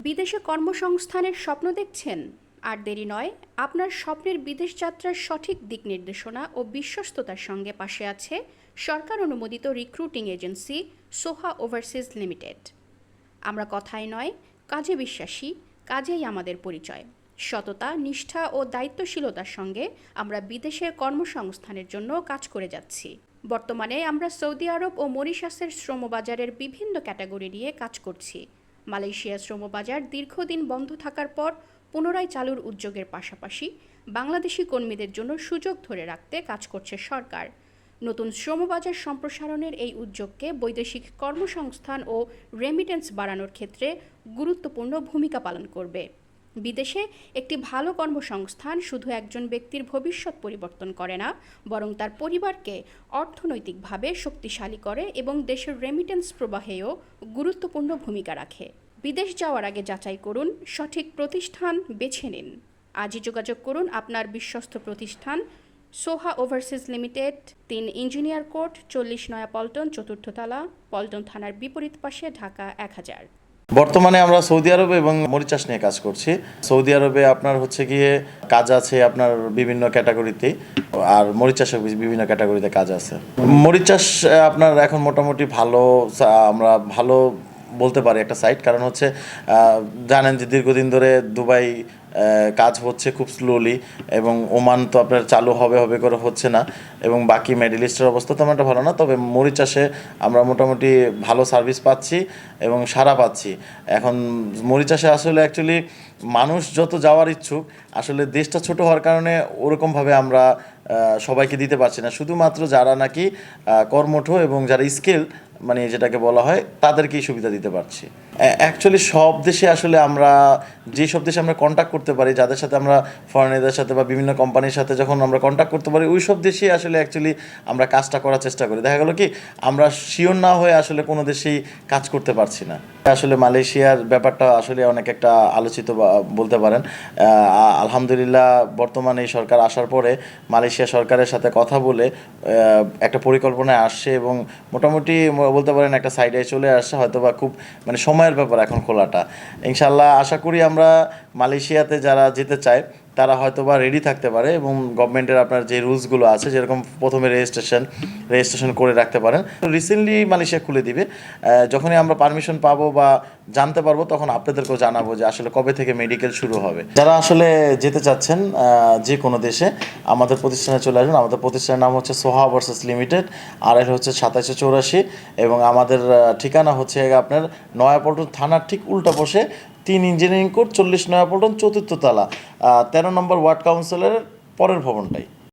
বিদেশে কর্মসংস্থানের স্বপ্ন দেখছেন? আর দেরি নয়, আপনার স্বপ্নের বিদেশ যাত্রার সঠিক দিক নির্দেশনা ও বিশ্বস্ততার সঙ্গে পাশে আছে সরকার অনুমোদিত রিক্রুটিং এজেন্সি সোহা ওভারসিজ লিমিটেড। আমরা কথায় নয়, কাজে বিশ্বাসী, কাজেই আমাদের পরিচয়। সততা, নিষ্ঠা ও দায়িত্বশীলতার সঙ্গে আমরা বিদেশের কর্মসংস্থানের জন্য কাজ করে যাচ্ছি। বর্তমানে আমরা সৌদি আরব ও মরিশাসের শ্রমবাজারের বিভিন্ন ক্যাটাগরি নিয়ে কাজ করছি। মালয়েশিয়ার শ্রমবাজার দীর্ঘদিন বন্ধ থাকার পর পুনরায় চালুর উদ্যোগের পাশাপাশি বাংলাদেশি কর্মীদের জন্য সুযোগ ধরে রাখতে কাজ করছে সরকার। নতুন শ্রমবাজার সম্প্রসারণের এই উদ্যোগকে বৈদেশিক কর্মসংস্থান ও রেমিটেন্স বাড়ানোর ক্ষেত্রে গুরুত্বপূর্ণ ভূমিকা পালন করবে। বিদেশে একটি ভালো কর্মসংস্থান শুধু একজন ব্যক্তির ভবিষ্যৎ পরিবর্তন করে না, বরং তার পরিবারকে অর্থনৈতিকভাবে শক্তিশালী করে এবং দেশের রেমিটেন্স প্রবাহেও গুরুত্বপূর্ণ ভূমিকা রাখে। বিদেশ যাওয়ার আগে যাচাই করুন, সঠিক প্রতিষ্ঠান বেছে নিন। আজই যোগাযোগ করুন আপনার বিশ্বস্ত প্রতিষ্ঠান সোহা ওভারসিজ লিমিটেড, ৩ ইঞ্জিনিয়ার কোর্ট, ৪০ নয়া পল্টন, ৪র্থ তলা, পল্টন থানার বিপরীত পাশে, ঢাকা ১০০০। বর্তমানে আমরা সৌদি আরবে এবং মরিচাস নিয়ে কাজ করছি। সৌদি আরবে আপনার হচ্ছে গিয়ে কাজ আছে আপনার বিভিন্ন ক্যাটাগরিতে, আর মরিচাসে বিভিন্ন ক্যাটাগরিতে কাজ আছে। মরিচাস আপনার এখন মোটামুটি ভালো, আমরা ভালো বলতে পারি একটা সাইট, কারণ হচ্ছে জানেন যে দীর্ঘদিন ধরে দুবাই কাজ হচ্ছে খুব স্লোলি, এবং ওমান তো আপনার চালু হবে হবে করে হচ্ছে না, এবং বাকি মিডল ইস্টের অবস্থা তেমন একটা ভালো না। তবে মরিচাসে আমরা মোটামুটি ভালো সার্ভিস পাচ্ছি এবং সাড়া পাচ্ছি। এখন মরিচাসে আসলে অ্যাকচুয়ালি মানুষ যত যাওয়ার ইচ্ছুক, আসলে দেশটা ছোট হওয়ার কারণে ওরকমভাবে আমরা সবাইকে দিতে পারছি না। শুধুমাত্র যারা নাকি কর্মঠ এবং যারা স্কিল, মানে যেটাকে বলা হয়, তাদেরকেই সুবিধা দিতে পারছি। অ্যাকচুয়ালি সব দেশে আসলে আমরা যেসব দেশে আমরা কন্ট্যাক্ট করতে পারি, যাদের সাথে আমরা ফরেনারদের সাথে বা বিভিন্ন কোম্পানির সাথে যখন আমরা কন্ট্যাক্ট করতে পারি, ওই সব দেশেই আসলে অ্যাকচুয়ালি আমরা কাজটা করার চেষ্টা করি। দেখা গেলো কি আমরা শিওর না হয়ে আসলে কোনো দেশেই কাজ করতে পারছি না। আসলে মালয়েশিয়ার ব্যাপারটা আসলে অনেক একটা আলোচিত বলতে পারেন। আলহামদুলিল্লাহ বর্তমানে এই সরকার আসার পরে মালয়েশিয়া সরকারের সাথে কথা বলে একটা পরিকল্পনায় আসছে, এবং মোটামুটি বলতে পারেন একটা সাইডে চলে আসছে। হয়তো বা খুব মানে সময়ের ব্যাপার এখন খোলাটা। ইনশাল্লাহ আশা করি আমরা মালয়েশিয়াতে যারা যেতে চায় তারা হয়তো বা রেডি থাকতে পারে, এবং গভর্নমেন্টের আপনার যে রুলসগুলো আছে, যেরকম প্রথমে রেজিস্ট্রেশন করে রাখতে পারেন। রিসেন্টলি মালয়েশিয়া খুলে দিবে। যখনই আমরা পারমিশন পাবো বা জানতে পারবো, তখন আপনাদেরকেও জানাবো যে আসলে কবে থেকে মেডিকেল শুরু হবে। যারা আসলে যেতে চাচ্ছেন যে কোনো দেশে, আমাদের প্রতিষ্ঠানে চলে আসবেন। আমাদের প্রতিষ্ঠানের নাম হচ্ছে সোহা ওভারসিজ লিমিটেড, আর এর হচ্ছে ২৭84, এবং আমাদের ঠিকানা হচ্ছে আপনার নয়াপল্টন থানার ঠিক উল্টা বসে ৩ ইঞ্জিনিয়ারিং কোর্ট, ৪০ নয়াপল্টন, ৪র্থ তলা, ১৩ নম্বর ওয়ার্ড কাউন্সিলের পরের ভবনটাই।